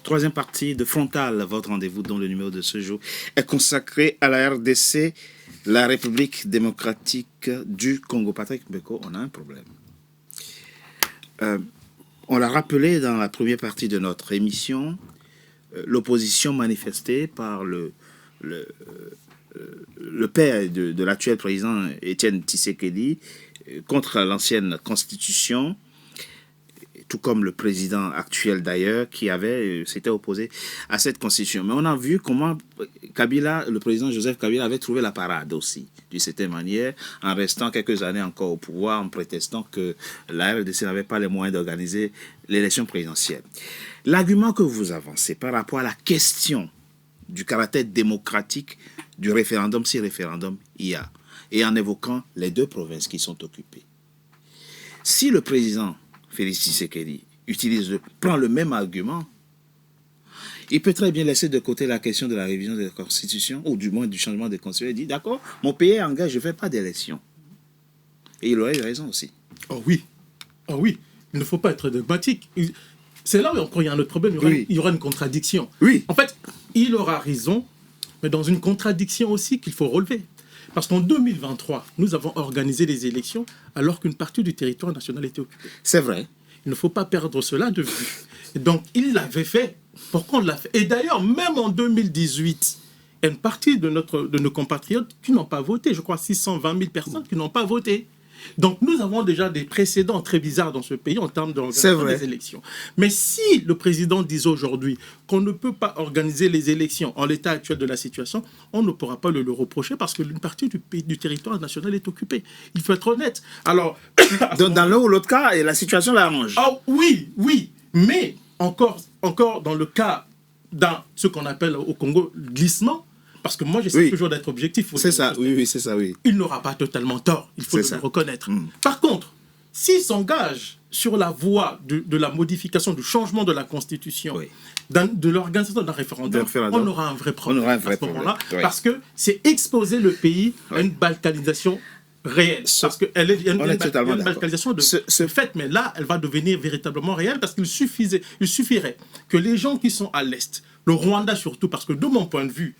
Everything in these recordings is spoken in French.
troisième partie de Frontal, votre rendez-vous dont le numéro de ce jour est consacré à la RDC, la République démocratique du Congo. Patrick Mbeko, on a un problème. On l'a rappelé dans la première partie de notre émission, l'opposition manifestée par le père de l'actuel président Étienne Tshisekedi contre l'ancienne constitution, tout comme le président actuel d'ailleurs, qui s'était opposé à cette constitution. Mais on a vu comment le président Joseph Kabila avait trouvé la parade aussi, d'une certaine manière, en restant quelques années encore au pouvoir, en prétextant que la RDC n'avait pas les moyens d'organiser l'élection présidentielle. L'argument que vous avancez par rapport à la question du caractère démocratique du référendum, si référendum il y a, et en évoquant les deux provinces qui sont occupées. Si le président Félix Tshisekedi prend le même argument, il peut très bien laisser de côté la question de la révision de la Constitution, ou du moins du changement de Constitution, et dire, d'accord, mon pays est engagé, je ne fais pas d'élection. Et il aurait eu raison aussi. Oh oui, il ne faut pas être dogmatique. C'est là où encore il y a un autre problème, il y aura une contradiction. Oui. En fait, il aura raison, mais dans une contradiction aussi qu'il faut relever. Parce qu'en 2023, nous avons organisé les élections alors qu'une partie du territoire national était occupée. C'est vrai. Il ne faut pas perdre cela de vue. Et donc, il l'avait fait. Pourquoi on l'a fait? Et d'ailleurs, même en 2018, il y a une partie de nos compatriotes qui n'ont pas voté. Je crois 620 000 personnes qui n'ont pas voté. Donc, nous avons déjà des précédents très bizarres dans ce pays en termes d'organisation des élections. Mais si le président disait aujourd'hui qu'on ne peut pas organiser les élections en l'état actuel de la situation, on ne pourra pas le reprocher parce qu'une partie du territoire national est occupée. Il faut être honnête. Alors, dans l'un ou l'autre cas, la situation l'arrange. Ah oui. Mais encore dans le cas dans ce qu'on appelle au Congo glissement, parce que moi, j'essaie toujours d'être objectif. C'est ça, c'est ça. Il n'aura pas totalement tort, il faut le reconnaître. Par contre, s'il s'engage sur la voie de la modification, du changement de la Constitution, de l'organisation d'un référendum, on aura un vrai problème à ce moment-là, parce que c'est exposer le pays à une balkanisation réelle. Parce qu'il y a une balkanisation de ce fait, mais là, elle va devenir véritablement réelle, parce qu'il suffirait que les gens qui sont à l'Est, le Rwanda surtout, parce que de mon point de vue,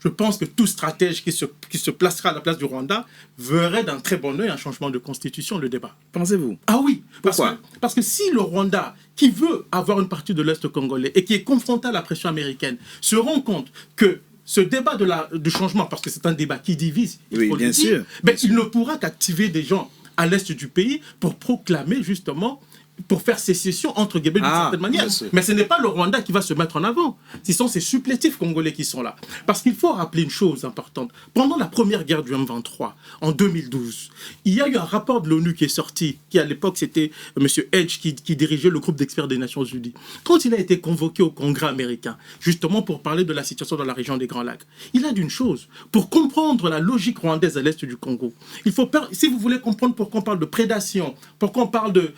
je pense que tout stratège qui se placera à la place du Rwanda verrait d'un très bon œil un changement de constitution, le débat. Pensez-vous? Ah oui. Pourquoi? Parce que si le Rwanda, qui veut avoir une partie de l'Est congolais et qui est confronté à la pression américaine, se rend compte que ce débat du changement, parce que c'est un débat qui divise, bien sûr. Il ne pourra qu'activer des gens à l'Est du pays pour proclamer justement, pour faire sécession entre guillemets d'une certaine manière. Mais ce n'est pas le Rwanda qui va se mettre en avant. Ce sont ces supplétifs congolais qui sont là. Parce qu'il faut rappeler une chose importante. Pendant la première guerre du M23, en 2012, il y a eu un rapport de l'ONU qui est sorti, qui à l'époque c'était M. Edge qui dirigeait le groupe d'experts des Nations Unies. Quand il a été convoqué au Congrès américain, justement pour parler de la situation dans la région des Grands Lacs, il a dit une chose. Pour comprendre la logique rwandaise à l'Est du Congo, il faut si vous voulez comprendre pourquoi on parle de prédation, pourquoi on parle de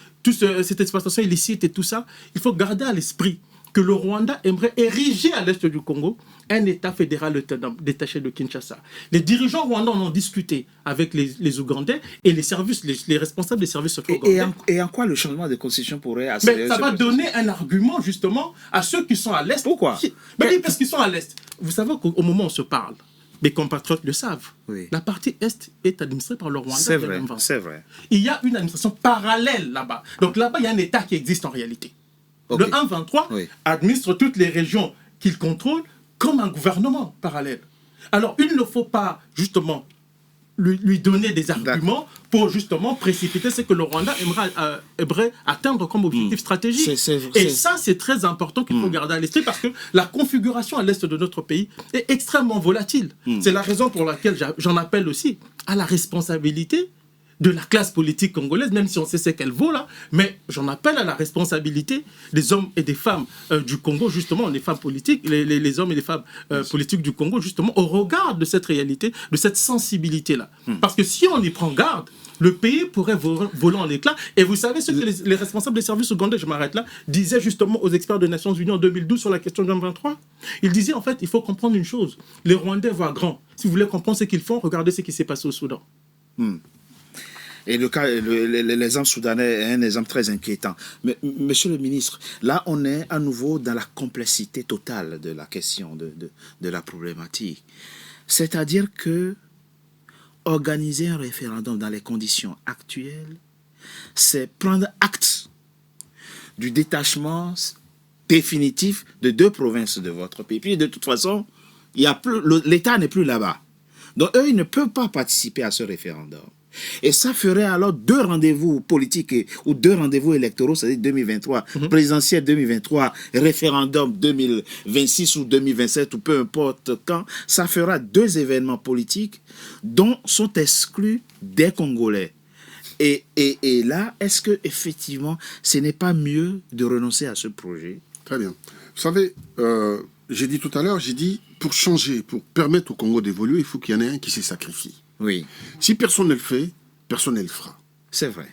cette exploitation illicite et tout ça, il faut garder à l'esprit que le Rwanda aimerait ériger à l'est du Congo un État fédéral autonome détaché de Kinshasa. Les dirigeants rwandais en ont discuté avec les Ougandais et les responsables des services ougandais. Et en quoi le changement de constitution pourrait accélérer? Mais ça va donner un argument justement à ceux qui sont à l'est. Pourquoi? Oui, parce qu'ils sont à l'est. Vous savez qu'au moment où on se parle, mes compatriotes le savent. La partie Est est administrée par le Rwanda. C'est vrai. Il y a une administration parallèle là-bas. Donc là-bas, il y a un État qui existe en réalité. Le 1-23 administre toutes les régions qu'il contrôle comme un gouvernement parallèle. Alors, il ne faut pas justement lui donner des arguments pour justement précipiter ce que le Rwanda aimerait atteindre comme objectif stratégique. Et ça, c'est très important qu'il faut garder à l'esprit parce que la configuration à l'est de notre pays est extrêmement volatile. C'est la raison pour laquelle j'en appelle aussi à la responsabilité de la classe politique congolaise, même si on sait ce qu'elle vaut là, mais j'en appelle à la responsabilité des hommes et des femmes du Congo, justement, les femmes politiques, les hommes et les femmes politiques du Congo, justement, au regard de cette réalité, de cette sensibilité-là. Parce que si on y prend garde, le pays pourrait voler en éclats. Et vous savez ce que les responsables des services ougandais, je m'arrête là, disaient justement aux experts des Nations Unies en 2012 sur la question du M23. Ils disaient, en fait, il faut comprendre une chose. Les Rwandais voient grand. Si vous voulez comprendre ce qu'ils font, regardez ce qui s'est passé au Soudan. Et l'exemple soudanais est un exemple très inquiétant. Mais, monsieur le ministre, là, on est à nouveau dans la complexité totale de la question, de la problématique. C'est-à-dire que organiser un référendum dans les conditions actuelles, c'est prendre acte du détachement définitif de 2 provinces de votre pays. Puis de toute façon, l'État n'est plus là-bas. Donc eux, ils ne peuvent pas participer à ce référendum. Et ça ferait alors 2 rendez-vous politiques ou 2 rendez-vous électoraux, c'est-à-dire 2023, présidentielle 2023, référendum 2026 ou 2027 ou peu importe quand. Ça fera 2 événements politiques dont sont exclus des Congolais. Et là, est-ce que effectivement, ce n'est pas mieux de renoncer à ce projet? Très bien. Vous savez, j'ai dit tout à l'heure, pour changer, pour permettre au Congo d'évoluer, il faut qu'il y en ait un qui se sacrifie. Oui. Si personne ne le fait, personne ne le fera. C'est vrai.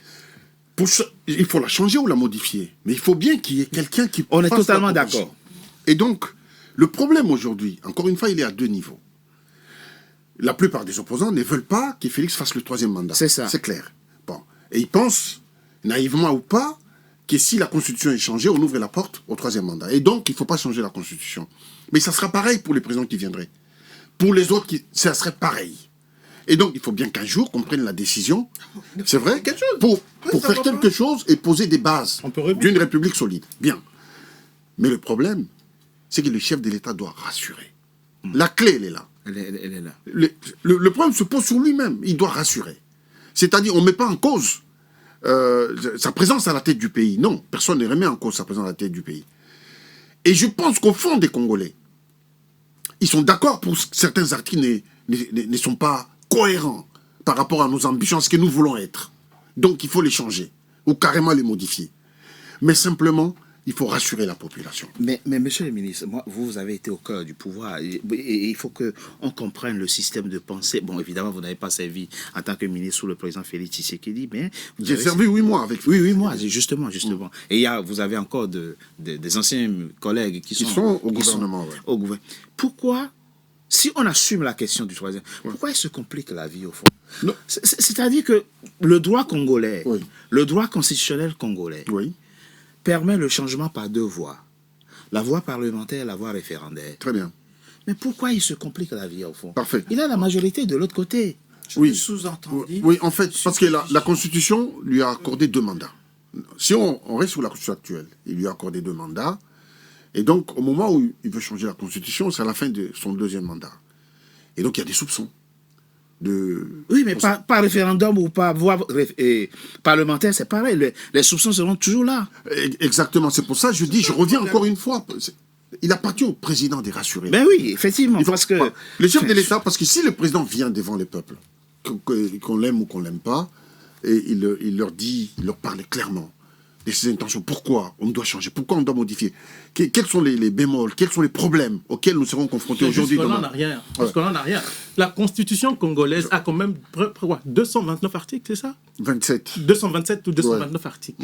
Il faut la changer ou la modifier. Mais il faut bien qu'il y ait quelqu'un qui... On est totalement d'accord. Et donc, le problème aujourd'hui, encore une fois, il est à 2 niveaux. La plupart des opposants ne veulent pas que Félix fasse le 3e mandat. C'est ça. C'est clair. Bon. Et ils pensent, naïvement ou pas, que si la Constitution est changée, on ouvre la porte au 3e mandat. Et donc, il ne faut pas changer la Constitution. Mais ça sera pareil pour les présidents qui viendraient. Pour les autres, ça serait pareil. Et donc, il faut bien qu'un jour, qu'on prenne la décision, c'est vrai, pour faire quelque chose et poser des bases d'une république solide. Bien. Mais le problème, c'est que le chef de l'État doit rassurer. La clé, elle est là. Elle est là. Le problème se pose sur lui-même. Il doit rassurer. C'est-à-dire, on ne met pas en cause sa présence à la tête du pays. Non, personne ne remet en cause sa présence à la tête du pays. Et je pense qu'au fond des Congolais, ils sont d'accord pour que certains articles ne sont pas cohérents par rapport à nos ambitions, à ce que nous voulons être. Donc, il faut les changer ou carrément les modifier. Mais simplement, il faut rassurer la population. Mais monsieur le ministre, vous avez été au cœur du pouvoir et il faut qu'on comprenne le système de pensée. Bon, évidemment, vous n'avez pas servi en tant que ministre sous le président Félix Tshisekedi, mais... J'ai servi 8 mois avec lui. Oui, 8 mois, justement. Et vous avez encore des anciens collègues qui sont au gouvernement. Au gouvernement. Pourquoi, si on assume la question du 3e, pourquoi il se complique la vie au fond? C'est-à-dire que le droit congolais, le droit constitutionnel congolais, permet le changement par 2 voies. La voie parlementaire et la voie référendaire. Très bien. Mais pourquoi il se complique la vie au fond? Parfait. Il a la majorité de l'autre côté. Oui, oui, en fait, parce que la Constitution lui a accordé 2 mandats. Si on reste sous la Constitution actuelle, il lui a accordé 2 mandats. Et donc, au moment où il veut changer la Constitution, c'est à la fin de son 2e mandat. Et donc, il y a des soupçons. Oui, mais par référendum ou par voie parlementaire, c'est pareil. Les soupçons seront toujours là. Exactement. C'est pour ça que je dis, je reviens encore une fois. Il appartient au président de rassurer. Ben oui, effectivement. Parce que le chef de l'État, parce que si le président vient devant les peuples, qu'on l'aime ou qu'on l'aime pas, et il leur parle clairement de ses intentions. Pourquoi on doit changer? Pourquoi on doit modifier? Quels sont les bémols? Quels sont les problèmes auxquels nous serons confrontés aujourd'hui? Parce qu'on n'en a rien. La Constitution congolaise a quand même 229 articles, c'est ça? 27. 227 ou 229 articles.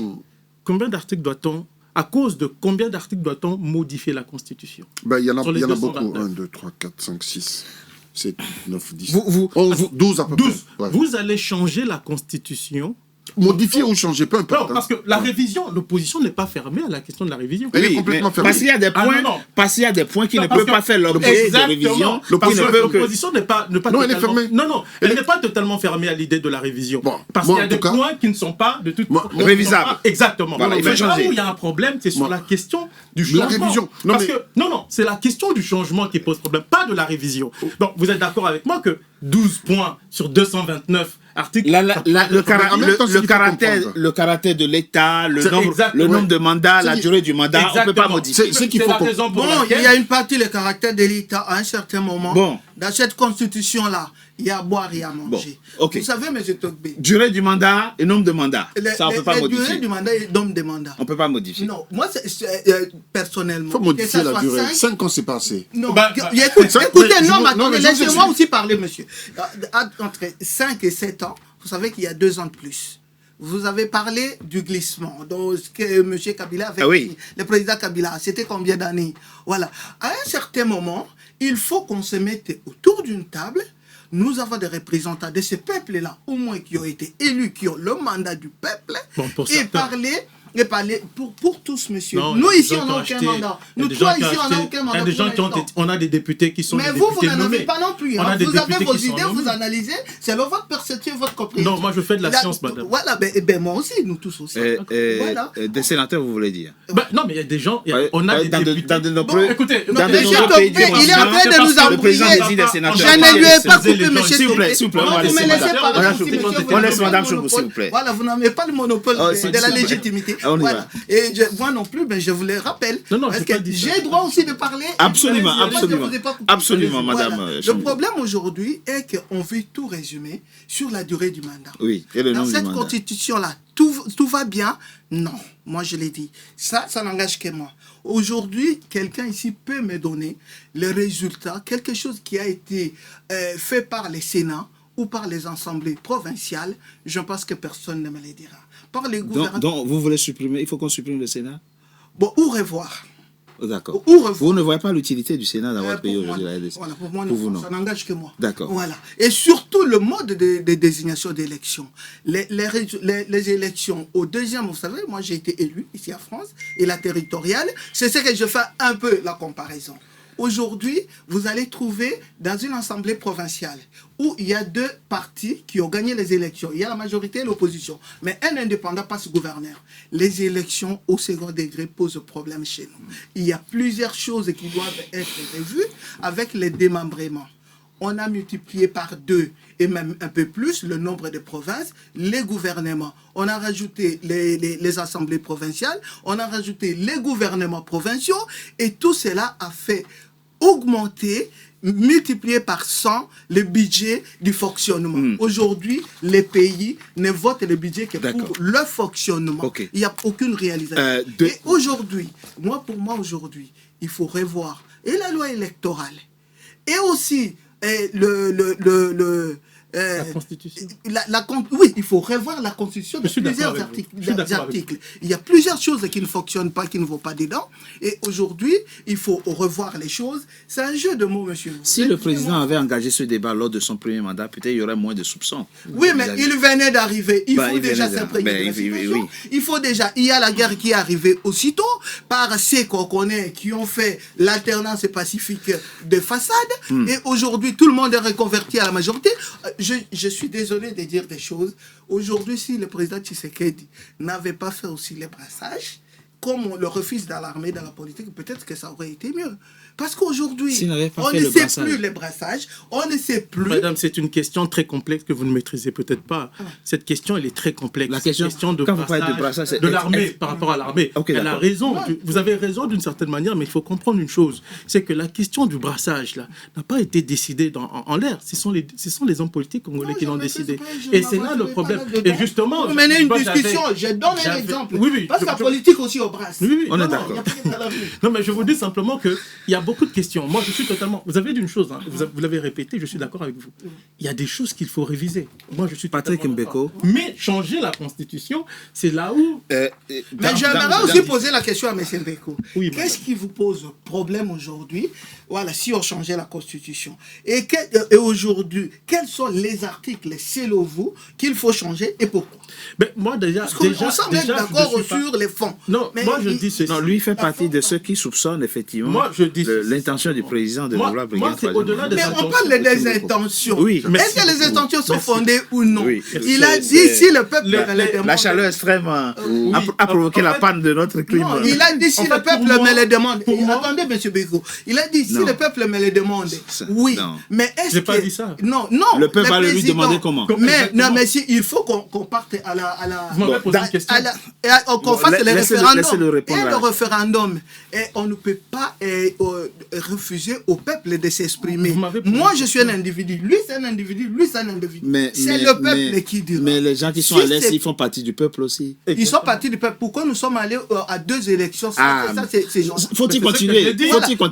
Combien d'articles doit-on... À cause de combien d'articles doit-on modifier la Constitution? Il y en a beaucoup. 1, 2, 3, 4, 5, 6, 7, 9, 10, 11, 12 à peu près. Vous allez changer la Constitution. Modifier ou changer, peu importe. Non, parce que la révision, l'opposition n'est pas fermée à la question de la révision. Elle est complètement fermée. Parce qu'il y a des points, parce qu'il y a des points qui ne peuvent pas faire l'objet de révision. Parce que l'opposition n'est pas non, elle est fermée. Non, elle n'est pas totalement fermée à l'idée de la révision. Parce qu'il y a des points qui ne sont pas de toute façon révisables. Exactement. Voilà, il faut changer. Là où il y a un problème, c'est sur la question du changement. La révision. Non, c'est la question du changement qui pose problème, pas de la révision. Donc, vous êtes d'accord avec moi que 12 points sur 229 articles... Le caractère de l'État, le nombre de mandats, la durée du mandat, on ne peut pas modifier. C'est la raison pour laquelle... Il y a une partie, le caractère de l'État, à un certain moment, dans cette constitution-là, il y a à boire et à manger. Vous savez, M. Togbe... Durée du mandat et nombre de mandats, ça on ne peut pas modifier. Durée du mandat et nombre de mandats. On ne peut pas modifier. Non, moi, personnellement... Il faut modifier la durée. 5 ans, c'est pas assez. Non, écoutez, non, laissez-moi aussi parler, monsieur. Entre 5 et 7 ans, vous savez qu'il y a 2 ans de plus. Vous avez parlé du glissement, donc ce que M. Kabila avait dit, le président Kabila, c'était combien d'années? Voilà. À un certain moment, il faut qu'on se mette autour d'une table, nous avons des représentants de ces peuples-là, au moins qui ont été élus, qui ont le mandat du peuple, et parler pour tous, monsieur. Non, nous, ici, on n'a aucun mandat. Nous, toi, ici, on n'a aucun mandat. Il y a des gens on a des députés qui sont mais des vous députés n'en avez nommés. pas non plus. Hein. Vous avez vos idées, vous analysez, selon votre perception, votre compréhension. Non, moi, je fais de la science, madame. Voilà, ben moi aussi, nous tous aussi. Voilà. Des sénateurs, vous voulez dire? Non, mais il y a des gens, on a des députés. Écoutez, il est en train de nous embrouiller. Je ne lui ai pas coupé, monsieur. S'il vous plaît, vous me laissez parler. On laisse madame Chogou, s'il vous plaît. Voilà, vous n'avez pas le monopole de la légitimité. Voilà. Et moi non plus, mais je vous le rappelle. Parce que j'ai droit aussi de parler. Absolument, madame. Le problème aujourd'hui est qu'on veut tout résumer sur la durée du mandat. Oui, et le nom dans du cette mandat. constitution-là, tout va bien? Non, moi je l'ai dit. Ça n'engage que moi. Aujourd'hui, quelqu'un ici peut me donner le résultat, quelque chose qui a été fait par les Sénats ou par les assemblées provinciales. Je pense que personne ne me le dira. Par les gouvernements. Donc, vous voulez supprimer, il faut qu'on supprime le Sénat? Bon, ou revoir. D'accord. Ou vous ne voyez pas l'utilité du Sénat dans votre pays aujourd'hui, la RDC? Voilà, pour moi, pour vous, non. Ça n'engage que moi. D'accord. Voilà. Et surtout, le mode de désignation d'élection. Les élections au deuxième, vous savez, moi j'ai été élu ici en France, et la territoriale, c'est ce que je fais un peu la comparaison. Aujourd'hui, vous allez trouver dans une assemblée provinciale où il y a deux partis qui ont gagné les élections. Il y a la majorité et l'opposition. Mais un indépendant passe gouverneur. Les élections au second degré posent problème chez nous. Il y a plusieurs choses qui doivent être revues avec les démembrements. On a multiplié par 2 et même un peu plus le nombre de provinces, les gouvernements. On a rajouté les assemblées provinciales, on a rajouté les gouvernements provinciaux et tout cela a fait augmenter, multiplier par 100 le budget du fonctionnement. Aujourd'hui, les pays ne votent le budget que pour le fonctionnement. Okay. Il n'y a aucune réalisation. Et aujourd'hui, pour moi aujourd'hui, il faut revoir et la loi électorale et aussi la Constitution. Oui, il faut revoir la Constitution de plusieurs articles. Il y a plusieurs choses qui ne fonctionnent pas, qui ne vont pas dedans. Et aujourd'hui, il faut revoir les choses. C'est un jeu de mots, monsieur. Si le président avait engagé ce débat lors de son premier mandat, peut-être il y aurait moins de soupçons. Oui, mais il venait d'arriver. Il faut déjà s'imprégner de la situation. Il faut déjà... Il y a la guerre qui est arrivée aussitôt par ceux qu'on connaît qui ont fait l'alternance pacifique de façade. Et aujourd'hui, tout le monde est reconverti à la majorité. Je suis désolé de dire des choses. Aujourd'hui, si le président Tshisekedi n'avait pas fait aussi les brassages, comme on le refuse dans l'armée, dans la politique, peut-être que ça aurait été mieux. Parce qu'aujourd'hui, on ne sait plus les brassages, on ne sait plus... Madame, c'est une question très complexe que vous ne maîtrisez peut-être pas. Cette question, elle est très complexe. La question de brassage, de l'armée, par rapport à l'armée. Elle a raison. Vous avez raison d'une certaine manière, mais il faut comprendre une chose. C'est que la question du brassage, là, n'a pas été décidée en l'air. Ce sont les hommes politiques congolais qui l'ont décidé. Et c'est là le problème. Et justement... Vous menez une discussion, je donne un exemple. Parce que la politique aussi au brasse. Oui, on est d'accord. Non, mais je vous dis simplement qu'il y a beaucoup de questions. Moi, je suis totalement... Vous avez dit une chose, hein, vous l'avez répété, je suis d'accord avec vous. Il y a des choses qu'il faut réviser. Moi, je suis Patrick Mbeko. Mais changer la Constitution, c'est là où... Mais j'aimerais aussi poser la question à M. Mbeko. Oui, qu'est-ce qui vous pose problème aujourd'hui, voilà, si on changeait la Constitution? Et aujourd'hui, quels sont les articles, selon vous, qu'il faut changer et pourquoi? Mais moi, déjà... on semble être d'accord sur les fonds. Non, mais moi, je dis ceci. Non, lui fait partie de ceux qui soupçonnent effectivement l'intention du président de vouloir briguer le troisième mandat. Mais on parle des intentions. Oui. Est-ce que les intentions sont fondées ou non? Oui. Il a dit si le peuple me le demande. La chaleur extrême a provoqué la panne de notre climat. Non, il a dit si le peuple me le demande. Attendez, M. Beko. Il a dit si le peuple me le demande. Oui. Mais est-ce que... J'ai pas dit ça. Non. Le peuple va lui demander comment. Mais si, il faut qu'on parte à la... Vous m'avez posé une question. Qu'on fasse les référendums. Et le référendum. Et on ne peut pas refuser au peuple de s'exprimer. Moi, je suis un individu. Lui, c'est un individu. Lui, c'est un individu. C'est le peuple qui dit. Mais les gens qui sont à l'Est, ils font partie du peuple aussi. Ils sont partis du peuple. Pourquoi nous sommes allés à 2 élections? Faut-il continuer?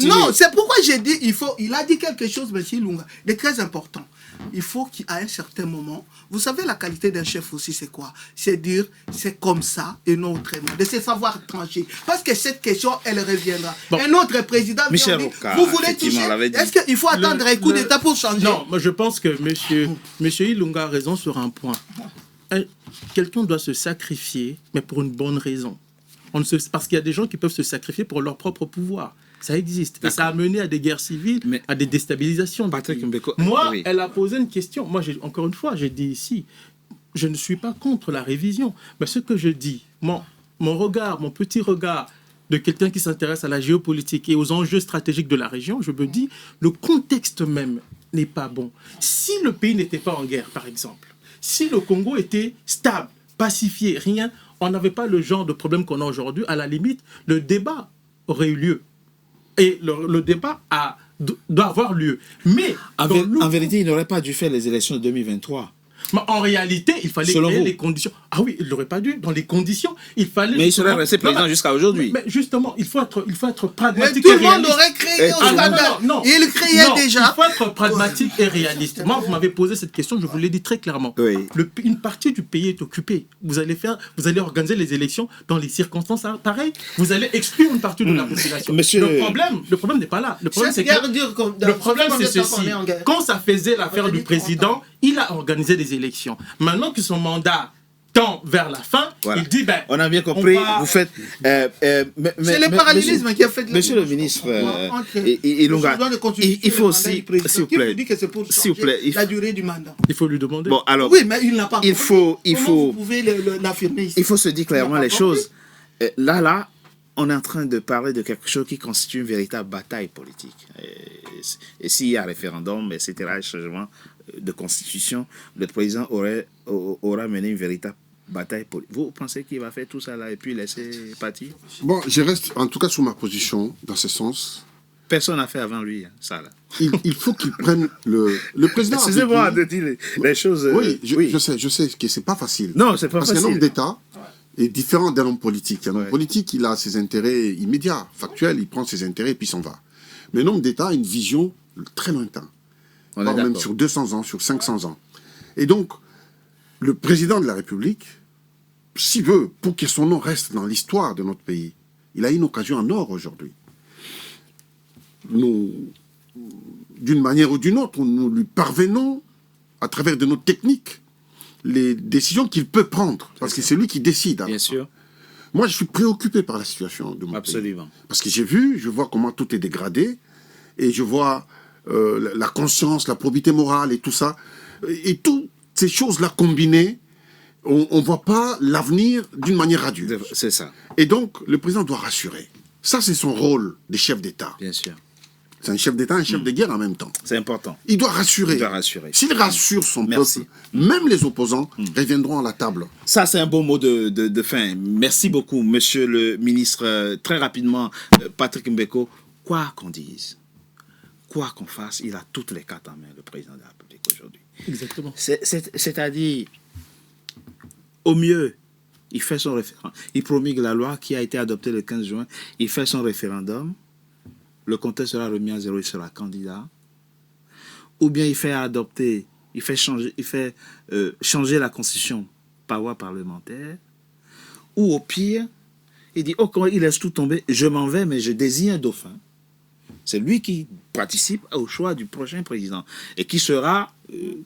Non, c'est pourquoi j'ai dit, il a dit quelque chose, M. Lunga, de très important. il faut qu'à un certain moment, vous savez, la qualité d'un chef aussi, c'est quoi? C'est dire, c'est comme ça et non autrement. De se savoir trancher. Parce que cette question, elle reviendra. Bon. Un autre président Michel dit, Rocard, vous voulez toucher? Est-ce qu'il faut attendre un coup d'État pour changer? Non, moi je pense que monsieur Ilunga a raison sur un point. Quelqu'un doit se sacrifier, mais pour une bonne raison. Parce qu'il y a des gens qui peuvent se sacrifier pour leur propre pouvoir. Ça existe. Et ça a mené à des guerres civiles, à des déstabilisations. Patrick Mbeko, moi, oui. Elle a posé une question. Moi, encore une fois, j'ai dit ici, je ne suis pas contre la révision. Mais ce que je dis, mon regard, mon petit regard de quelqu'un qui s'intéresse à la géopolitique et aux enjeux stratégiques de la région, je me dis, le contexte même n'est pas bon. Si le pays n'était pas en guerre, par exemple, si le Congo était stable, pacifié, rien, on n'avait pas le genre de problème qu'on a aujourd'hui, à la limite, le débat aurait eu lieu. Et le débat doit avoir lieu. Mais en vérité, il n'aurait pas dû faire les élections de 2023. Mais en réalité, il fallait créer les conditions. Ah oui, il n'aurait pas dû. Dans les conditions, il fallait... Mais il serait resté président jusqu'à aujourd'hui. Mais justement, il faut être pragmatique. Mais tout le monde aurait créé au Canada. Non, il créait déjà. Il faut être pragmatique et réaliste. Moi, vous m'avez posé cette question, je vous l'ai dit très clairement. Oui. Une partie du pays est occupée. Vous allez organiser les élections dans les circonstances pareilles. Vous allez exclure une partie de la population. Le problème n'est pas là. Le problème, c'est ceci. Quand ça faisait l'affaire du président, il a organisé des élections. Maintenant que son mandat tend vers la fin, voilà. Il dit on a bien compris, vous faites... c'est le parallélisme qui a fait... Monsieur le ministre, il faut aussi... S'il vous plaît. S'il vous plaît. La durée du mandat. Il faut lui demander. Bon, alors... Oui, mais il n'a pas... Comment vous pouvez l'affirmer ici? Il faut se dire clairement les choses. Là, on est en train de parler de quelque chose qui constitue une véritable bataille politique. Et s'il y a référendum, etc., changement de constitution, le président aura mené une véritable bataille politique. Vous pensez qu'il va faire tout ça là et puis laisser partir? Bon, je reste en tout cas sur ma position dans ce sens. Personne n'a fait avant lui, ça là. Il faut qu'il prenne le président. Excusez-moi de dire les choses. Oui, je sais que c'est pas facile. Non, c'est pas facile. Parce qu'un homme d'État est différent d'un homme politique. Un homme politique, il a ses intérêts immédiats, factuels, il prend ses intérêts et puis il s'en va. Mais un homme d'État a une vision très lointaine. Même sur 200 ans, sur 500 ans. Et donc, le président de la République, s'il veut, pour que son nom reste dans l'histoire de notre pays, il a une occasion en or aujourd'hui. Nous, d'une manière ou d'une autre, nous lui parvenons, à travers de nos techniques, les décisions qu'il peut prendre. Parce que c'est lui qui décide. Bien sûr. Moi, je suis préoccupé par la situation de mon pays. Absolument. Parce que je vois comment tout est dégradé, et je vois... la conscience, la probité morale et tout ça, et toutes ces choses-là combinées, on ne voit pas l'avenir d'une manière radieuse. C'est ça. Et donc, le président doit rassurer. Ça, c'est son rôle des chefs d'État. Bien sûr. C'est un chef d'État, un chef de guerre en même temps. C'est important. Il doit rassurer. S'il rassure son peuple, même les opposants reviendront à la table. Ça, c'est un beau mot de fin. Merci beaucoup, monsieur le ministre. Très rapidement, Patrick Mbeko, quoi qu'on dise, quoi qu'on fasse, il a toutes les cartes en main, le président de la République aujourd'hui. Exactement. C'est-à-dire, au mieux, il fait son référendum. Il promulgue la loi qui a été adoptée le 15 juin. Il fait son référendum. Le compteur sera remis à zéro, il sera candidat. Ou bien il fait adopter, il fait changer la constitution par voie parlementaire. Ou au pire, il dit, oh, quand il laisse tout tomber, je m'en vais, mais je désigne un dauphin. C'est lui qui participe au choix du prochain président et qui sera,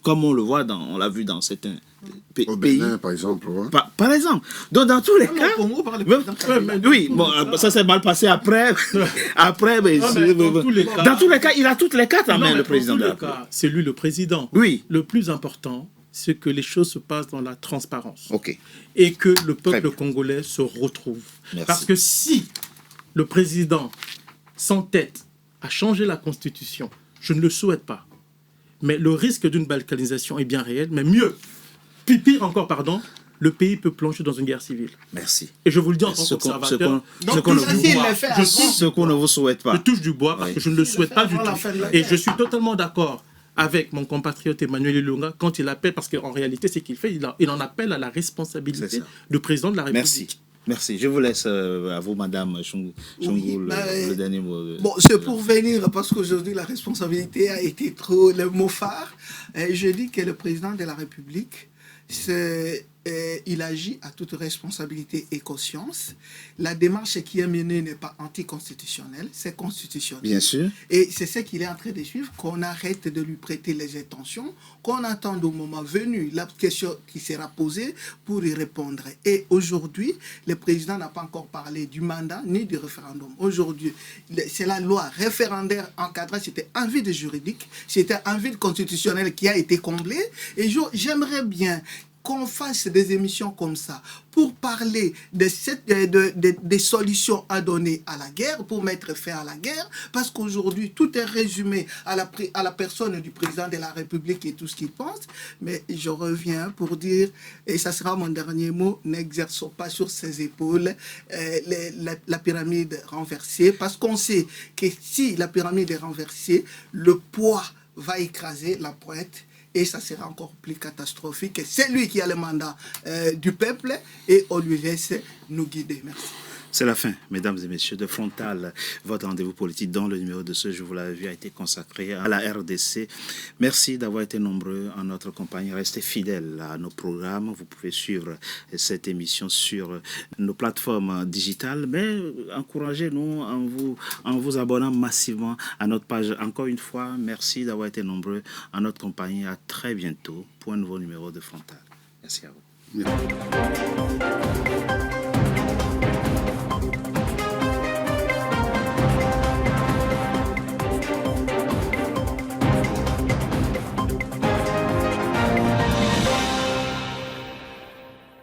comme on le voit, on l'a vu dans certains pays. Au Bénin, par exemple. Ouais. Par exemple. Donc, dans tous les cas... Oui, bon, ça s'est mal passé après. Mais dans tous les cas, il a toutes les cartes en main, le président. C'est lui le président. Oui. Le plus important, c'est que les choses se passent dans la transparence. OK. Et que le peuple congolais se retrouve. Merci. Parce que si le président s'entête à changer la Constitution, je ne le souhaite pas. Mais le risque d'une balkanisation est bien réel, mais pire encore, le pays peut plonger dans une guerre civile. Merci. Et je vous le dis en tant qu'observateur, ce qu'on ne vous souhaite pas. Je touche du bois parce que je ne le souhaite pas du tout. Et je suis totalement d'accord avec mon compatriote Emmanuel Ilunga quand il appelle, parce qu'en réalité, c'est qu'il fait, il en appelle à la responsabilité du président de la République. Merci. Merci. Je vous laisse à vous, Madame Chungou, le dernier mot. Bon, c'est pour venir, parce qu'aujourd'hui, la responsabilité a été trop le mot phare. Et je dis que le président de la République, il agit à toute responsabilité et conscience. La démarche qui est menée n'est pas anticonstitutionnelle, c'est constitutionnel. Bien sûr. Et c'est ce qu'il est en train de suivre, qu'on arrête de lui prêter les intentions, qu'on attende au moment venu la question qui sera posée pour y répondre. Et aujourd'hui, le président n'a pas encore parlé du mandat ni du référendum. Aujourd'hui, c'est la loi référendaire encadrée, c'était un vide juridique, c'était un vide constitutionnel qui a été comblé. Et j'aimerais bien qu'on fasse des émissions comme ça pour parler des solutions à donner à la guerre, pour mettre fin à la guerre, parce qu'aujourd'hui, tout est résumé à la personne du président de la République et tout ce qu'il pense. Mais je reviens pour dire, et ça sera mon dernier mot, n'exerçons pas sur ses épaules la pyramide renversée, parce qu'on sait que si la pyramide est renversée, le poids va écraser la pointe. Et ça sera encore plus catastrophique. C'est lui qui a le mandat du peuple et on lui laisse nous guider. Merci. C'est la fin, mesdames et messieurs, de Frontal, votre rendez-vous politique dont le numéro de ce jour, vous l'avez vu, a été consacré à la RDC. Merci d'avoir été nombreux en notre compagnie. Restez fidèles à nos programmes. Vous pouvez suivre cette émission sur nos plateformes digitales, mais encouragez-nous en vous abonnant massivement à notre page. Encore une fois, merci d'avoir été nombreux en notre compagnie. À très bientôt pour un nouveau numéro de Frontal. Merci à vous. Merci.